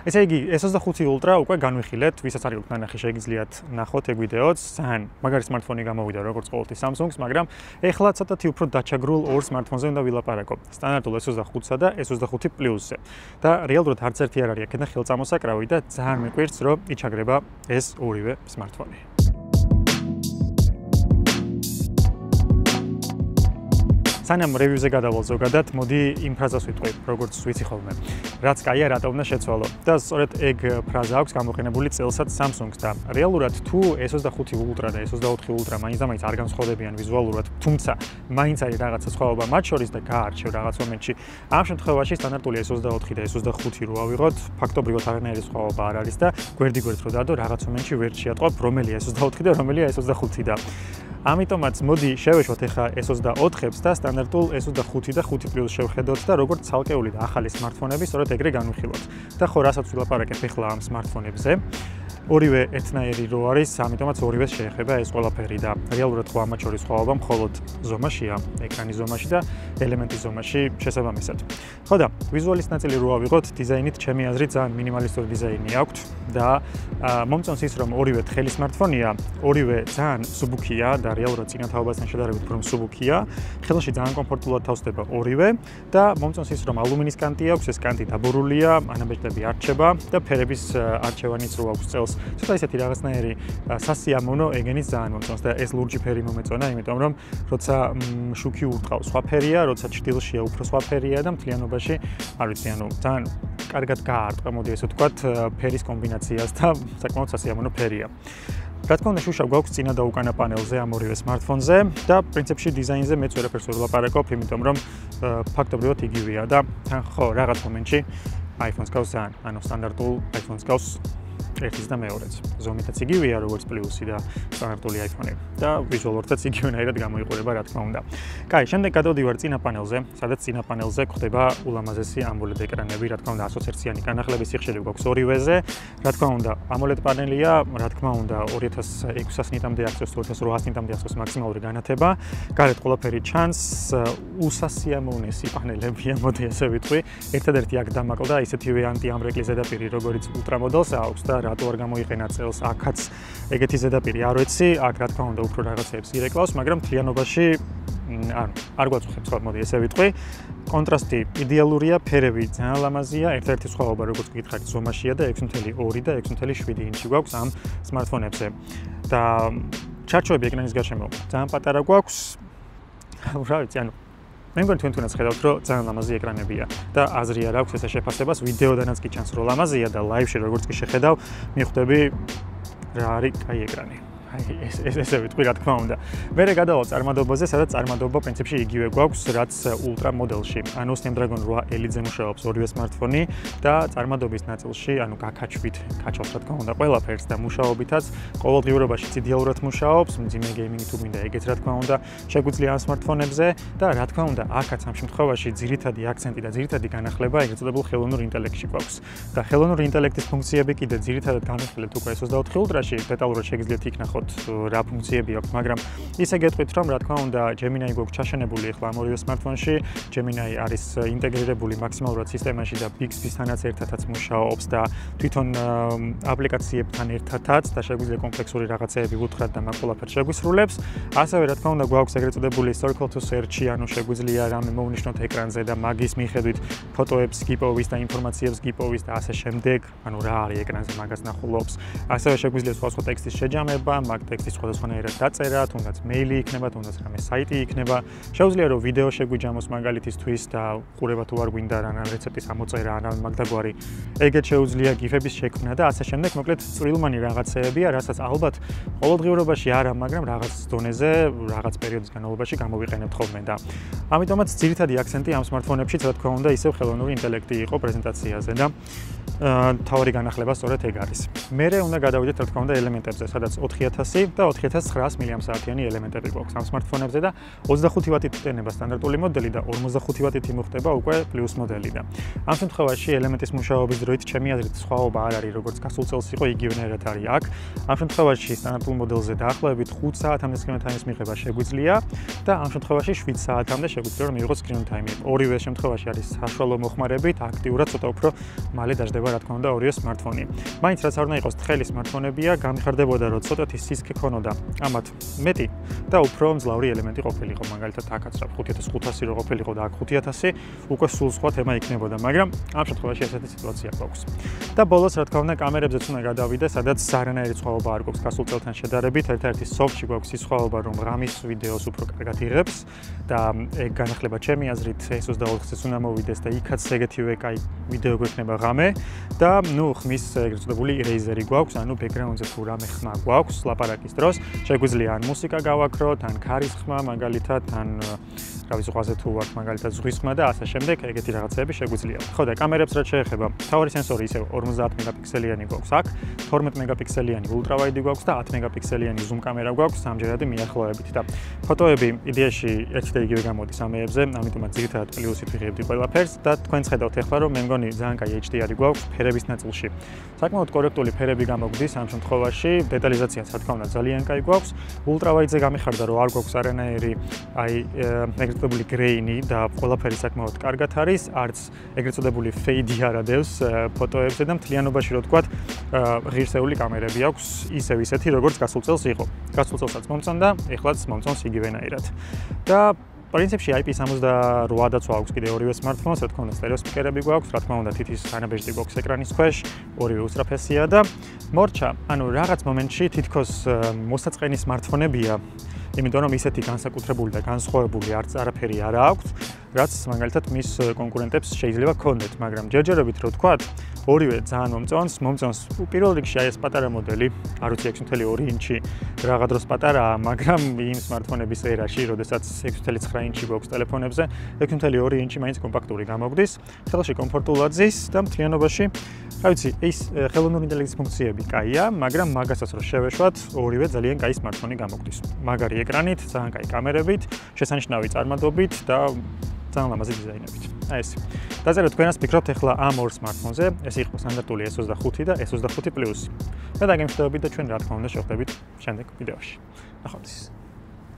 ესე იგი, S25 Ultra უკვე განვიხილეთ, ვისაც არ გაქვთ ნანახი, შეგიძლიათ ნახოთ ეგ ვიდეოც. ძალიან მაგარი სმარტფონი გამოვიდა როგორც ყოველთვის Samsung-ს, მაგრამ ეხლა ცოტათი უფრო დაჩაგრულ ორ სმარტფონზე უნდა ვილაპარაკო. სტანდარტულ S25-სა და S25 Plus-ზე. და რეალურად არც ერთი არ არის აქედან ხელწამოსაკრავი და ძალიან მეკვირს, რომ იჩაგრება ეს ორივე სმარტფონი. სანამ რევიუზე გადავალ ზოგადად, მოდი იმ ფრაზას ვიტყვი, როგორც ვიცი ხოლმე. რაც კაია, რატო უნდა შეცვალო. და სწორედ ეგ ფრაზა აქვს გამოყენებული წელსაც Samsung-ს და რეალურად თუ S25 Ultra და S24 Ultra მაინც არ განსხვავდებიან ვიზუალურად, თუმცა მაინც არის რაღაცა სხვაობა მათ შორის და გაარჩევ რაღაც მომენტში. ამ შემთხვევაში სტანდარტული S24 და S25 რო ავიღოთ, ფაქტობრივად არანაირი სხვაობა არ არის და გვერდ-გვერდ რო დადო, რაღაც მომენტში ვერ შეატყობ, რომელი S24 და რომელია S25 და ამიტომაც მოდი შევეშვათ ახლა S24-ებს და სტანდარტულ S25 და 5 Plus შევხედოთ და როგორც ცალკეული და ახალი სმარტფონები სწორედ ეგრე განვიხილოთ. და ხო, რასაც ვილაპარაკებ ახლა ამ სმარტფონებზე, ორივე ერთნაირი რო არის, ამიტომაც ორივეს შეეხება ეს ყველაფერი და რეალურად ხო ამათ შორის სხვაობა მხოლოდ ზომაშია, ეკრანის ზომაში და ელემენტის ზომაში შესაბამისად. ხო და ვიზუალის ნაწილი რო ავიღოთ, დიზაინით ჩემი აზრით ძალიან მინიმალისტური დიზაინი აქვს და მომწონს ის, რომ ორივე თხელი სმარტფონია, ორივე ძალიან მსუბუქია და რეალურად წინათაობასთან შედარებით უფრო მსუბუქია. ხელში ძალიან კომფორტულად თავსდება ორივე და მომწონს ის, რომ ალუმინის კანტი აქვს, ეს კანტი დაბურულია, ანაბეჭდები არ რჩება და ფერების არჩევანიც რო აქვს წელს. ცოტა ისეთი რაღაცნაირი სასიამოვნო ეგენის ძალიან მომწონს და ეს ლურჯი ფერი მომეწონა, იმიტომ რომ როცა შუქი ურტყავს სხვა ფერია, როცა ჭრილშია უფრო სხვა ფერია და მთლიანობაში არ ვიცი, ანუ ძალიან კარგად გაარტყა, მოდი ესე ვთქვათ, ფერის კომბინაციას და საკმაოდ სასიამოვნო ფერია. რა თქმა უნდა, შუშა გვაქვს წინა და უკანა პანელზე ამ ორივე სმარტფონზე და პრინციპში დიზაინზე მეც ვერაფერს ვერ ვლაპარაკობ, იმიტომ რომ ფაქტობრივად იგივეა და ხო, რაღაც მომენტში iPhone-ს გავს ძალიან, ანუ სტანდარტულ iPhone-ს გავს ერთის და მეორეც. ზომითაც იგივეა როგორც პლუსი და სტანდარტული iPhone-ები და ვიზუალურადაც იგივენაირად გამოიყურება, რა თქმა უნდა. კაი, შემდეგ გადავდივარ წინა პანელზე, სადაც წინა პანელზე გვხდება ულამაზესი AMOLED ეკრანები, რა თქმა უნდა, 120-იანი განახლების სიხშირე გვაქვს ორივეზე. რა თქმა უნდა, AMOLED პანელია, რა თქმა უნდა, 2600 ნიტამდე აღწევს, 2800 ნიტამდე აღწევს მაქსიმალური განათება. გარეთ ყველაფერი ჩანს, უსასიამოვნესი პანელებია, მოდი ესე ვიტყვი. ერთადერთი აქ დამაკლდა ისეთივე ანტი-ამრეკლის ზედაპირი, როგორც Ultra Models აქვს და რატო არ გამოიყენა წელს აქაც ეგეთი ზედაპირი არ ვიცი, აქ რა თქმა უნდა უფრო რაღაცეებს ირეკლავს, მაგრამ მთლიანობაში არ გვაწუხებს ხოლმე, მოდი ესე ვიტყვი. კონტრასტი იდეალურია, ფერები ძალიან ლამაზია, ერთ-ერთი სხვაობა როგორც გითხარით ზომაშია და 6.2 და 6.7 ინჩი გვაქვს ამ სმარტფონებზე. და ჩარჩოები ეკრანის გარშემო ძალიან პატარა გვაქვს. რა ვიცი, ანუ მე მგონი თქვენთვინაც ხედავთ, რომ ძალიან ლამაზი ეკრანებია და აზრი არ აქვს ესე შეფასებას, ვიდეოდანაც კი ჩანს, რომ ლამაზია და ლაივში როგორც კი შეხედავ, მიხვდები რა არის კაი ეკრანი. ესე ვიტყვი, რა თქმა უნდა. მერე გადავალ წარმადობაზე, სადაც წარმადობა პრინციპში იგივე გვაქვს, რაც Ultra Model-ში. ანუ Snapdragon 8 Elite-ზე მუშაობს ორივე სმარტფონი და წარმადობის ნაწილში, ანუ გაქაჩვით, კაჩავს რა თქმა უნდა ყველაფერს და მუშაობითაც ყოველდღიურობაში იდეალურად მუშაობს, მძიმე გეიმინგი თუ მინდა, ეგეც რა თქმა უნდა შეგვიძლია ამ სმარტფონებზე და რა თქმა უნდა, აქაც ამ შემთხვევაში ძირითადი აქცენტი და ძირითადი განახლება ეგრეთ წოდებულ ხელოვნურ ინტელექტში გვაქვს. და ხელოვნური ინტელექტის ფუნქციები კიდე ძირითადად განვიხილეთ უკვე S24 Ultra-ში, დეტალურად შეგიძლიათ იქ ნახოთ რა ფუნქციები აქვს, მაგრამ ისე გეტყვით, რომ რა თქმა უნდა, Gemini გვაქვს ჩაშენებული ახლა ამ ორივე სმარტფონში. Gemini არის ინტეგრირებული მაქსიმალურად სისტემაში და Bixby-სთანაც ერთადაც მუშაობს და თვითონ აპლიკაციებთან ერთადაც და შეგვიძლია კომპლექსური რაღაცეები ვუთხრათ და მაგ ყველაფერს შეგვისრულებს. ასევე რა თქმა უნდა, გვაქვს ეგრეთ წოდებული Circle to Search-ი, ანუ შეგვიძლია რამე მოვნიშნოთ ეკრანზე და მაგის მიხედვით ფოტოებს გიპოვის და ინფორმაციებს გიპოვის და ასე შემდეგ, ანუ რა არის ეკრანზე მაგას ნახულობს. ასევე შეგვიძლია სხვა ტექსტის შეჯამება, მაგ ტექსტის სხვადასხვანაირად დაწერა, თუნდაც მეილი იქნება, თუნდაც რამე საიტი იქნება. შეუძლია რომ ვიდეო შეგვიჯამოს მაგალითისთვის და ყურება თუ არ გვინდა რა რეცეპტის ამოწერა, რა მაგდაგვარი. ეგეთ შეუძლია გიფების შექმნა და ასე შემდეგ, მოკლედ წვრილმანი რაღაცეებია, რასაც ალბათ ყოველდღიურობაში არა, მაგრამ რაღაც დონეზე, რაღაც პერიოდის განმავლობაში გამოვიყენებთ ხოლმე და ამიტომაც ძირითადი აქცენტი ამ სმარტფონებში, რა თქმა უნდა, ისევ ხელოვნური ინტელექტი იყო პრეზენტაციაზე და თავი განახლება სწორედ ეგ არის. მერე უნდა გადავიდეთ, რა თქმა უნდა, ელემენტებზე, სადაც 4000 4000 და 4900 მილიამპ-საათიანი ელემენტები გვაქვს ამ smartphone-ებზე და 25 ვატით ტენება სტანდარტული მოდელი და 45 ვატით იმუხტება უკვე პლუს მოდელი და ამ შემთხვევაში ელემენტის მუშაობის დროით ჩემი აზრით სხვაობა არ არის, როგორც გასულ წელს იყო, იგივენერად არის აქ. ამ შემთხვევაში სტანდარტულ მოდელზე დაახლოებით 5 საათამდე screen time-ის მიღება შეგვიძლია და ამ შემთხვევაში 7 საათამდე შეგვიძლია რომ მიიღოს screen time-ი. ორივე შემთხვევაში არის საშუალო მოხმარებით, აქტიურად ცოტა უფრო მალე დაждდება რა თქმა უნდა ორივე smartphone-ი. მაინც რაც არ უნდა იყოს თხელი smartphone-ებია, გამიხარდებოდა რომ ცოტათი სისქე ქონოდა ამათ მეტი და უფრო მძლავრი ელემენტი ყოფილიყო, მაგალითად აქაც რა 5500 რო ყოფილიყო და აქ 5000, უკვე სულ სხვა თემა იქნებოდა, მაგრამ ამ შემთხვევაში ესეთი სიტუაცია გვაქვს. და ბოლოს რა თქმა უნდა კამერებზეც უნდა გადავიდე, სადაც არანაირი სხვაობა არ გვაქვს გასულ წელთან შედარებით, ერთ-ერთი soft-ში გვაქვს ის სხვაობა, რომ RAM-ის ვიდეოს უფრო კარგად იღებს და ეგ განახლება ჩემი აზრით S24-ს უნდა მოვიდეს და იქაც ეგეთივე კაი ვიდეო გვექნება RAM-ე და ნუ ხმის ეგრეთ წოდებული eraser-ი გვაქვს, ანუ background-ზე თუ რამე ხმა გვაქვს ლაპარაკის დროს, შეგვიძლია ან მუსიკა გავაკროთ, ან ქარის ხმა, მაგალითად, ან რავი ზღვაზე თუ აქვს მაგალითად ზღვის ხმა და ასე შემდეგ, ეგეთი რაღაცები შეგვიძლია. ხო და კამერებს რაც შეეხება, მთავარი სენსორი ისევ 50 მეგაპიქსელიანი გვაქვს აქ, 12 მეგაპიქსელიანი ultrawide გვაქვს და 10 მეგაპიქსელიანი zoom კამერა გვაქვს სამჯერადი მიახლოებით და ფოტოები იდეაში ერთ და იგივე გამოდის ამეებზე, ამიტომაც ძირითადად პლუსით ვიღებდი ყველაფერს და თქვენ ხედავთ ახლა რომ მე მგონი ძალიან კაი HDR-ი გვაქვს ფერების ნაწილში. საკმაოდ კორექტული ფერები გამოგვდის ამ შემთხვევაში, დეტალიზაციაც რა თქმა უნდა ძალიან კაი გვაქვს. ultrawide-ზე გამიხარდა რომ არ გვაქვს არანაირი აი ეგრეთ წოდებული გრეინი და ყველაფერი საკმაოდ კარგად არის, არც ეგრეთ წოდებული fade-ი არ ადევს ფოტოებზე და მთლიანობაში რო ვთქვათ, ღირსეული კამერები აქვს, ისევ ისეთი როგორც გასულ წელს იყო. გასულ წელსაც მომწონდა, ეხლაც მომწონს იგივენაირად. და პრინციპში IP78-დაც აქვს კიდე ორივე smartphone-ს, რა თქმა უნდა სტერეო სპიკერები გვაქვს, რა თქმა უნდა თითის ანაბეჭდი გვაქვს ეკრანის ქვეშ, ორივე უსწრაფესია და მორჩა, ანუ რაღაც მომენტში თითქოს მოსაწყენი smartphone-ებია, იმიტომ რომ ისეთი განსაკუთრებული და განსხვავებული არაფერი არ აქვს, რაც მაგალითად მის კონკურენტებს შეიძლება ჰქონდეთ, მაგრამ ჯერჯერობით რო ვთქვათ, ორივე ძალიან მომწონს პირველ რიგში აი ეს პატარა მოდელი, არ ვიცი 6.2 ინჩი რაღა დროს პატარაა, მაგრამ იმ smartphone-ების ერაში, როდესაც 6.9 ინჩი გვაქვს ტელეფონებზე, 6.2 ინჩი მაინც კომპაქტური გამოგვდის, ხელში კომფორტულად ზის და მთლიანობაში რა ვიცი, ის ხელოვნური ინტელექტის ფუნქციები კაია, მაგრამ მაგასაც რო შევეშვათ, ორივე ძალიან კაი smartphone-ი გამოგვდის. მაგარი ეკრანით, ძალიან კაი კამერებით, შესანიშნავი წარმადობით და ძალიან ლამაზი დიზაინებით. აი ეს. დაწერეთ თქვენას ფიქრობთ ახლა ამ ორ smartphone-ზე, ეს იყო სტანდარტული S25 და S25 Plus. მე დაგემშვიდობებით და ჩვენ რა თქმა უნდა შევხვდებით შემდეგ ვიდეოში. ნახვამდის.